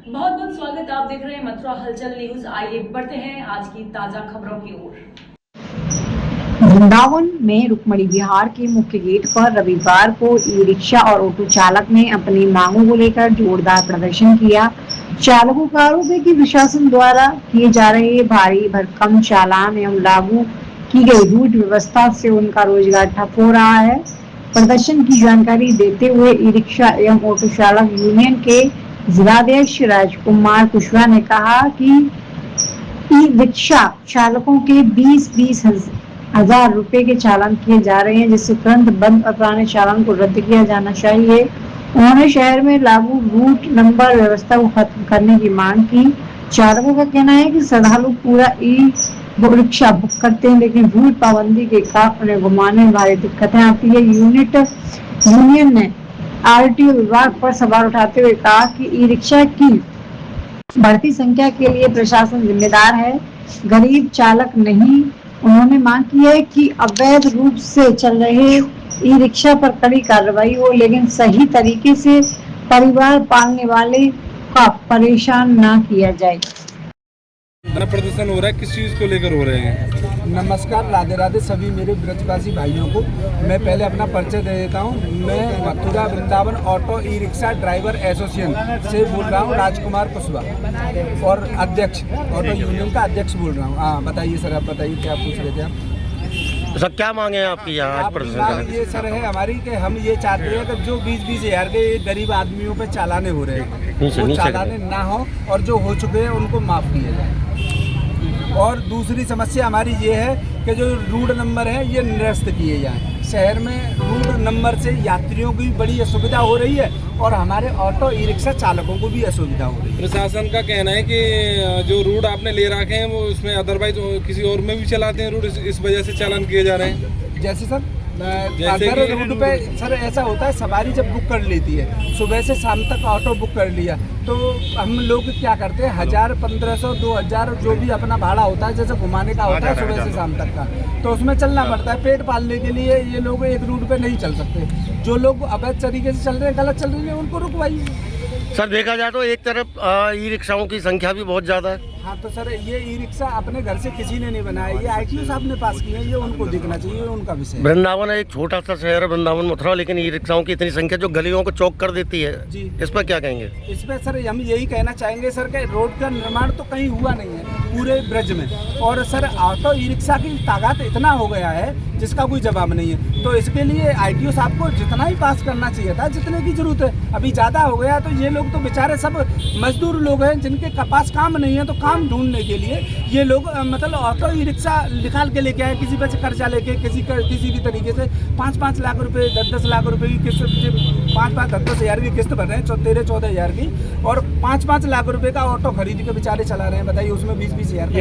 बहुत बहुत स्वागत। आप देख रहे हैं मथुरा हलचल न्यूज। आइए बढ़ते हैं आज की ताजा खबरों की ओर। वृंदावन में रुक्मणी विहार के मुख्य गेट पर रविवार को ई रिक्शा और ऑटो चालक ने अपनी मांगों को लेकर जोरदार प्रदर्शन किया। चालकों का आरोप है कि प्रशासन द्वारा किए जा रहे भारी भरकम चालान एवं लागू की गई रूट व्यवस्था से उनका रोजगार ठप हो रहा है। प्रदर्शन की जानकारी देते हुए ई रिक्शा एवं ऑटो चालक यूनियन के जिलाध्यक्ष राजकुमार कुशवाहा ने कहा कि ई रिक्शा चालकों के 20-20 हजार रुपए के चालान किए जा रहे हैं, जिससे तुरंत बंद और पुराने चालान को रद्द किया जाना चाहिए। उन्होंने शहर में लागू रूट नंबर व्यवस्था को खत्म करने की मांग की। चालकों का कहना है कि श्रद्धालु पूरा ई रिक्शा बुक करते हैं, लेकिन रूट पाबंदी के कारण उन्हें घुमाने में भारी दिक्कतें आती है। यूनियन ने आरटीओ विभाग पर सवाल उठाते हुए कहा कि ई रिक्शा की बढ़ती संख्या के लिए प्रशासन जिम्मेदार है, गरीब चालक नहीं। उन्होंने मांग की है कि अवैध रूप से चल रहे ई रिक्शा पर कड़ी कार्रवाई हो, लेकिन सही तरीके से परिवार पालने वाले का परेशान ना किया जाए। प्रदर्शन हो रहा है, किस चीज को लेकर हो रहे हैं? नमस्कार, राधे राधे सभी मेरे ब्रजवासी भाइयों को। मैं पहले अपना परिचय दे देता हूँ। मैं Mathura Vrindavan auto e rickshaw driver association से बोल रहा हूँ, राजकुमार कुशवाहा, और अध्यक्ष ऑटो यूनियन का अध्यक्ष बोल रहा हूँ। हाँ बताइए सर, आप बताइए क्या पूछ रहे थे आप? सर क्या मांगे हैं आपकी यहाँ आज प्रदर्शन? ये सर है हमारी कि हम ये चाहते हैं कि जो 20-20 हजार के गरीब आदमियों पे चालाने हो रहे हैं वो चालाने ना हो, और जो हो चुके हैं उनको माफ़ किया जाए। और दूसरी समस्या हमारी ये है कि जो रूट नंबर है ये निरस्त किए जाएं। शहर में रूट नंबर से यात्रियों की बड़ी असुविधा हो रही है और हमारे ऑटो ई रिक्शा चालकों को भी असुविधा हो रही है। प्रशासन का कहना है कि जो रूट आपने ले रखे हैं वो उसमें अदरवाइज किसी और में भी चलाते हैं रूट, इस वजह से चालान किए जा रहे हैं। जैसे सर अगर रूट पे सर ऐसा होता है, सवारी जब बुक कर लेती है सुबह से शाम तक ऑटो बुक कर लिया, तो हम लोग क्या करते हैं 1000, 1500, 2000 जो भी अपना भाड़ा होता है, जैसे घुमाने का होता है सुबह से शाम तक का, तो उसमें चलना पड़ता है। पेट पालने के लिए ये लोग एक रूट पे नहीं चल सकते। जो लोग अवैध तरीके से चल रहे हैं, गलत चल रहे हैं, उनको रुकवाइए। सर देखा जाए तो एक तरफ ई रिक्शाओं की संख्या भी बहुत ज़्यादा है। हाँ तो सर ये ई रिक्शा अपने घर से किसी ने नहीं बनाया, ये आईटीओ साहब ने पास किया, ये उनको दिखना चाहिए, उनका विषय। वृंदावन एक छोटा सा शहर है वृंदावन मथुरा, लेकिन ई रिक्शाओं की इतनी संख्या जो गलियों को चौक कर देती है जी। इस पर क्या कहेंगे? इस पर सर हम यही कहना चाहेंगे सर कि रोड का निर्माण तो कहीं हुआ नहीं है पूरे ब्रज में, और सर ऑटो ई रिक्शा की तादाद इतना हो गया है जिसका कोई जवाब नहीं है। तो इसके लिए आईटीओ साहब को जितना ही पास करना चाहिए था, जितने की जरूरत है, अभी ज़्यादा हो गया। तो ये लोग तो बेचारे सब मजदूर लोग हैं जिनके पास काम नहीं है, तो काम ढूंढने के लिए ये लोग मतलब ऑटो ई रिक्शा निकाल के लेके आए, किसी पे से कर्जा लेके, किसी भी तरीके से 5-5 लाख रुपए, 10-10 लाख रुपए की किस्त, 5-5, 10-10 हजार की किस्त भर रहे हैं, 13-14 हजार की, और 5-5 लाख रुपए का ऑटो खरीद के बेचारे चला रहे हैं। बताइए उसमें 20-20 हजार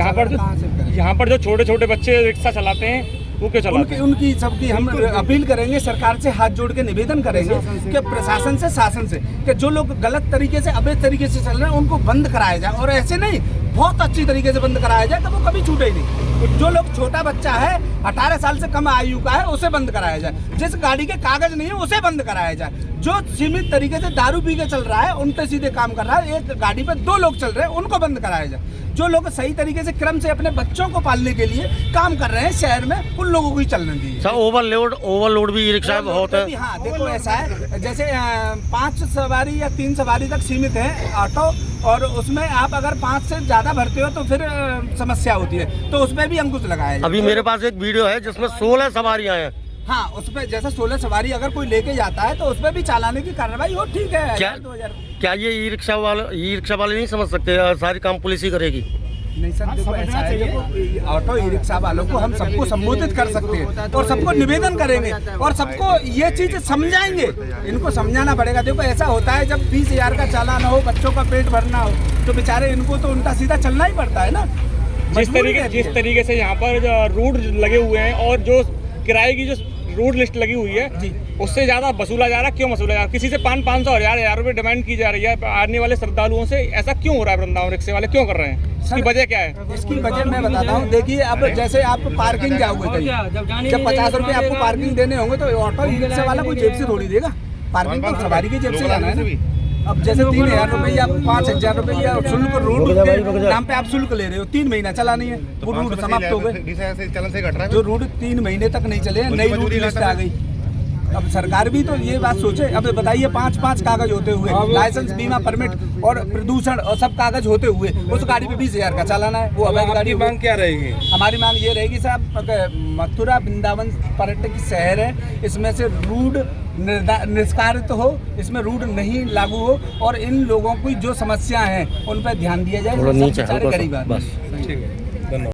यहाँ पर जो छोटे छोटे बच्चे रिक्शा चलाते हैं वो क्यों चलाते हैं? उनकी सबकी हम अपील करेंगे, सरकार से हाथ जोड़ के निवेदन करेंगे कि प्रशासन से, शासन से, कि जो लोग गलत तरीके से, अवैध तरीके से चल रहे हैं उनको बंद कराया जाए, और ऐसे नहीं बहुत अच्छी तरीके से बंद कराया जाए तो वो कभी छूटे ही नहीं। जो लोग छोटा बच्चा है 18 साल से कम आयु का है उसे बंद कराया जाए, जिस गाड़ी के कागज नहीं है उसे बंद कराया जाए, जो सीमित तरीके से दारू पी के चल रहा है, उनके सीधे काम कर रहा है, एक गाड़ी पे 2 लोग चल रहे हैं उनको बंद कराया जाए, जो लोग सही तरीके से क्रम से अपने बच्चों को पालने के लिए काम कर रहे हैं शहर में, उन लोगों को ही चलने दीजिए। सर ओवरलोड भी ई रिक्शा बहुत है। हाँ देखो ऐसा है, जैसे 5 सवारी या 3 सवारी तक सीमित है ऑटो, और उसमें आप अगर 5 से ज़्यादा भरते हो तो फिर समस्या होती है, तो उसमें भी अंकुश लगाया है। अभी मेरे पास एक वीडियो है जिसमें 16 सवारियां हैं। हाँ उसपे जैसे 16 सवारी अगर कोई लेके जाता है तो उसपे भी चालाने की कार्रवाई हो, ठीक है। क्या ये ई रिक्शा वाले नहीं समझ सकते सारी काम पुलिस ही करेगी? नहीं सर देखो ऐसा है, देखो ऑटो ई रिक्शा वालों को हम सबको संबोधित कर सकते हैं और सबको निवेदन करेंगे और सबको ये चीज समझाएंगे, इनको समझाना पड़ेगा। देखो ऐसा होता है जब 20 हजार का चालान हो, बच्चों का पेट भरना हो, तो बेचारे इनको तो उल्टा सीधा चलना ही पड़ता है ना। जिस तरीके से यहाँ पर रूट लगे हुए हैं और जो किराए की जो रूट लिस्ट लगी हुई है जी, उससे ज्यादा वसूला जा रहा है। क्यों वसूला जा रहा है? किसी से 500, 1000 रुपए डिमांड की जा रही है आने वाले श्रद्धालुओं से। ऐसा क्यों हो रहा है? वृंदावन रिक्शे वाले क्यों कर रहे हैं? इसकी वजह क्या है? इसकी वजह मैं बताता हूँ। देखिए अब जैसे आप पार्किंग जाओगे कहीं, जब 50 रुपए आपको पार्किंग देने होंगे तो ऑटो ई रिक्शा वाला कोई जेब से थोड़ी देगा, पार्किंग तो सवारी की जेब से जाना है ना। अब जैसे 3,000 रुपये या 5,000 रुपये या शुल्क रूट के नाम पे आप शुल्क ले रहे हो, 3 महीना चला नहीं है, वो रूट समाप्त हो गए। जो रूट 3 महीने तक नहीं चले, नई रूट लिस्ट आ गई। अब सरकार भी तो ये बात सोचे। अब बताइए 5 कागज होते हुए, लाइसेंस, बीमा, परमिट और प्रदूषण और सब कागज होते हुए उस गाड़ी पे 20,000 का चालान है, वो अवैध गाड़ी। मांग क्या रहेगी? हमारी मांग ये रहेगी साहब, मथुरा वृंदावन पर्यटक शहर है, इसमें से रूट निष्कासित हो, इसमें रूट नहीं लागू हो और इन लोगों की जो समस्या है उन पर ध्यान दिया जाए। नीचे गरीब बस। ठीक है, धन्यवाद।